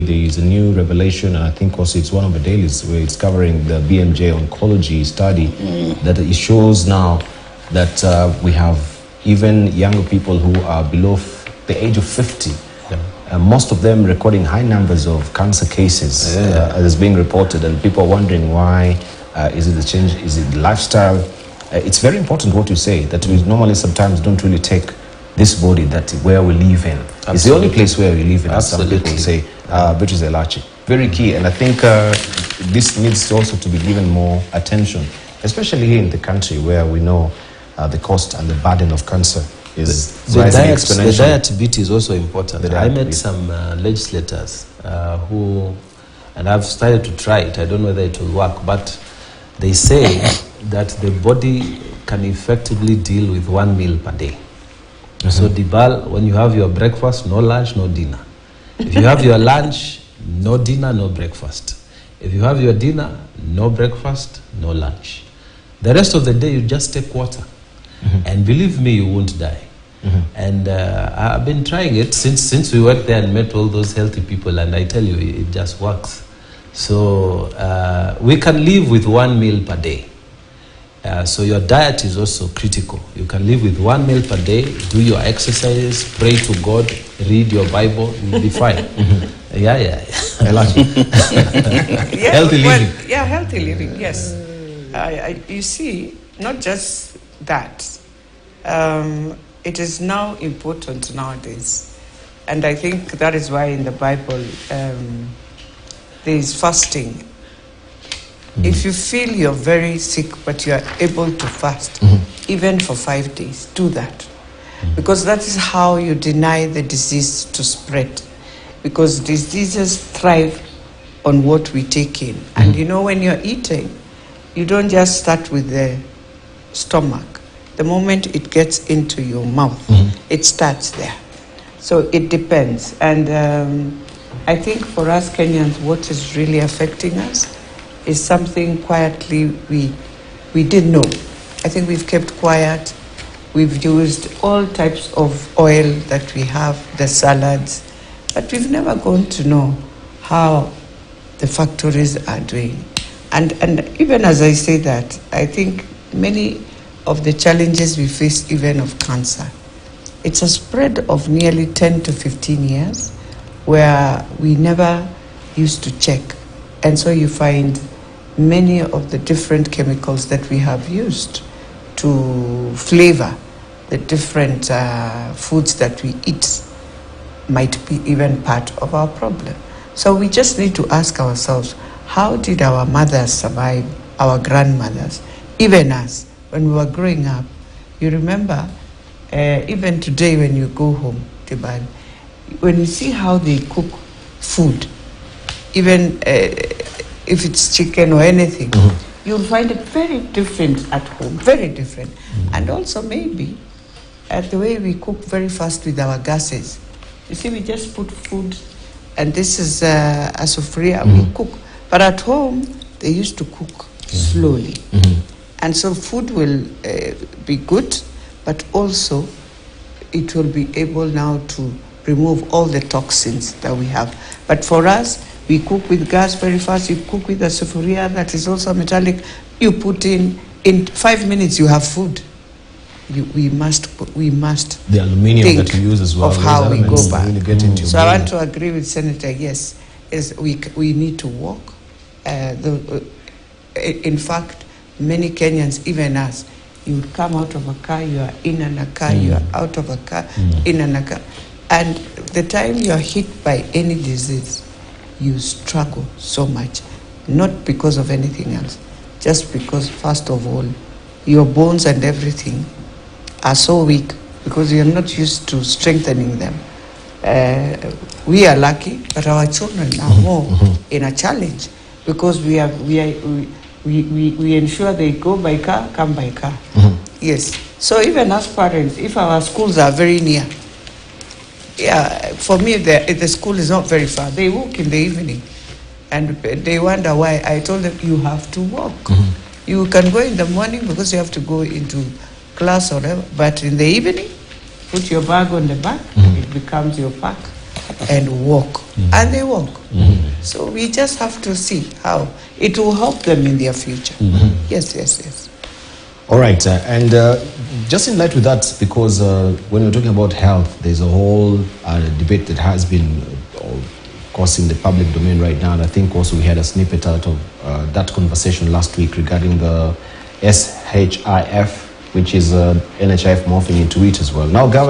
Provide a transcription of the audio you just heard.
There is a new revelation, and I think also it's one of the dailies where it's covering the BMJ oncology study that it shows now that we have even younger people who are below the age of 50. Most of them recording high numbers of cancer cases as being reported, and people are wondering why. Is it the change? Is it the lifestyle? It's very important what you say, that we normally sometimes don't really take this body that where we live in. Absolutely. It's the only place where we live in, as some people say, which is Elachi. Very key, and I think this needs also to be given more attention, especially here in the country where we know the cost and the burden of cancer is rising exponentially. The diet bit is also important. I met some legislators who, and I've started to try it, I don't know whether it will work, but they say that the body can effectively deal with 1 meal per day. So Dibal, when you have your breakfast, no lunch, no dinner. If you have your lunch, no dinner, no breakfast. If you have your dinner, no breakfast, no lunch. The rest of the day, you just take water. And believe me, you won't die. And I've been trying it since we went there and met all those healthy people, and I tell you, it just works. So we can live with 1 meal per day. So your diet is also critical. You can live with 1 meal per day, do your exercises, pray to God, read your Bible, you'll be fine. Healthy living. Yeah, healthy living, yes. You see, not just that. It is now important nowadays. And I think that is why in the Bible there is fasting. If you feel you're very sick but you are able to fast, even for 5 days, do that. Because that is how you deny the disease to spread. Because diseases thrive on what we take in. And you know, when you're eating, you don't just start with the stomach. The moment it gets into your mouth, it starts there. So it depends. And I think for us Kenyans, what is really affecting us is something quietly we didn't know. I think we've kept quiet. We've used all types of oil that we have, the salads, but we've never gone to know how the factories are doing. And even as I say that, I think many of the challenges we face, even of cancer, it's a spread of nearly 10 to 15 years where we never used to check. And so you find many of the different chemicals that we have used to flavor the different foods that we eat might be even part of our problem. So we just need to ask ourselves, how did our mothers survive, our grandmothers, even us, when we were growing up? You remember, even today when you go home, Tiban, when you see how they cook food, even if it's chicken or anything, you'll find it very different at home, very different. And also maybe the way we cook very fast with our gases. You see, we just put food, and this is a sufuria, we cook. But at home, they used to cook slowly. And so food will be good, but also it will be able now to remove all the toxins that we have. But for us, we cook with gas very fast. You cook with a sufuria that is also metallic. You put in 5 minutes, you have food. We must the aluminium think that you use as well, of how we go back. Really get into So I want to agree with Senator. Yes, is we need to walk. In fact, many Kenyans, even us, you would come out of a car, you are in a car, you are out of a car, in a car, and the time you are hit by any disease, you struggle so much, not because of anything else, just because, first of all, your bones and everything are so weak because you're not used to strengthening them. We are lucky, but our children are more in a challenge because we ensure they go by car, come by car. Yes. So even as parents, if our schools are very near, for me, the school is not very far. They walk in the evening, and they wonder why. I told them, you have to walk. You can go in the morning because you have to go into class or whatever, but in the evening, put your bag on the back, it becomes your pack, and walk. And they walk. So we just have to see how it will help them in their future. Yes. All right, and just in light with that, because when we're talking about health, there's a whole debate that has been, of course, in the public domain right now, and I think also we had a snippet out of that conversation last week regarding the SHIF, which is NHIF morphing into it as well. Now, Governor